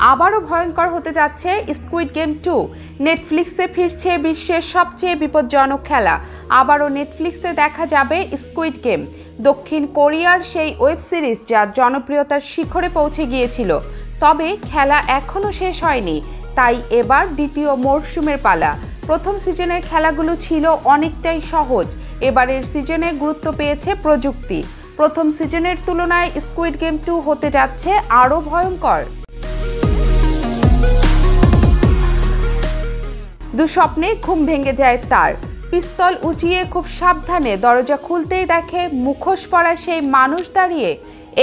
আবারও ভয়ঙ্কর হতে যাচ্ছে স্কুইড গেম 2। নেটফ্লিক্সে ফিরছে বিশ্বের সবচেয়ে বিপজ্জনক খেলা। আবারও নেটফ্লিক্সে দেখা যাবে স্কুইড গেম, দক্ষিণ কোরিয়ার সেই ওয়েব সিরিজ যা জনপ্রিয়তার শিখরে পৌঁছে গিয়েছিল। তবে খেলা এখনও শেষ হয়নি, তাই এবার দ্বিতীয় মরশুমের পালা। প্রথম সিজনের খেলাগুলো ছিল অনেকটাই সহজ, এবারের সিজনে গুরুত্ব পেয়েছে প্রযুক্তি। প্রথম সিজনের তুলনায় স্কুইড গেম 2 হতে যাচ্ছে আরও ভয়ঙ্কর। দুঃস্বপ্নে ঘুম ভেঙে যায় তার। পিস্তল উঁচিয়ে খুব সাবধানে দরজা খুলতেই দেখে মুখোশ পরা সেই মানুষ দাঁড়িয়ে।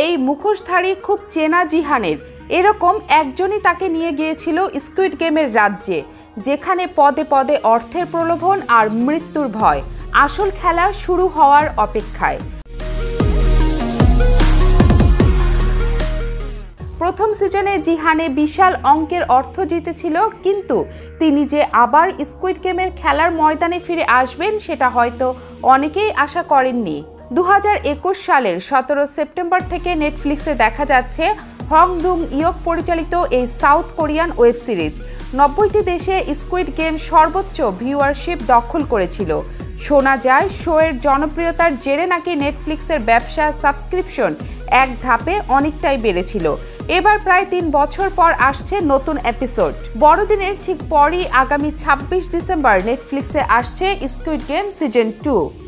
এই মুখোশধারী খুব চেনা জিহানের। এরকম একজনই তাকে নিয়ে গিয়েছিল স্কুইড গেমের রাজ্যে, যেখানে পদে পদে অর্থের প্রলোভন আর মৃত্যুর ভয়। আসল খেলা শুরু হওয়ার অপেক্ষায়। প্রথম সিজনে জিহানে বিশাল অঙ্কের অর্থ জিতেছিল, কিন্তু তিনি যে আবার স্কুইড গেমের খেলার ময়দানে ফিরে আসবেন সেটা হয়তো অনেকেই আশা করেননি। 2021 সালের 17 সেপ্টেম্বর থেকে নেটফ্লিক্সে দেখা যাচ্ছে হং দুং ইয়ক পরিচালিত এই সাউথ কোরিয়ান ওয়েব সিরিজ। 90টি দেশে স্কুইড গেম সর্বোচ্চ ভিউয়ারশিপ দখল করেছিল। শোনা যায় শোয়ের জনপ্রিয়তার জেরে নাকি নেটফ্লিক্সের ব্যবসা সাবস্ক্রিপশন এক ধাপে অনেকটাই বেড়েছিল। এবার প্রায় 3 বছর পর আসছে নতুন এপিসোড। বড়দিনের ঠিক পরই আগামী 26 ডিসেম্বর নেটফ্লিক্সে আসছে স্কুইড গেম সিজন 2।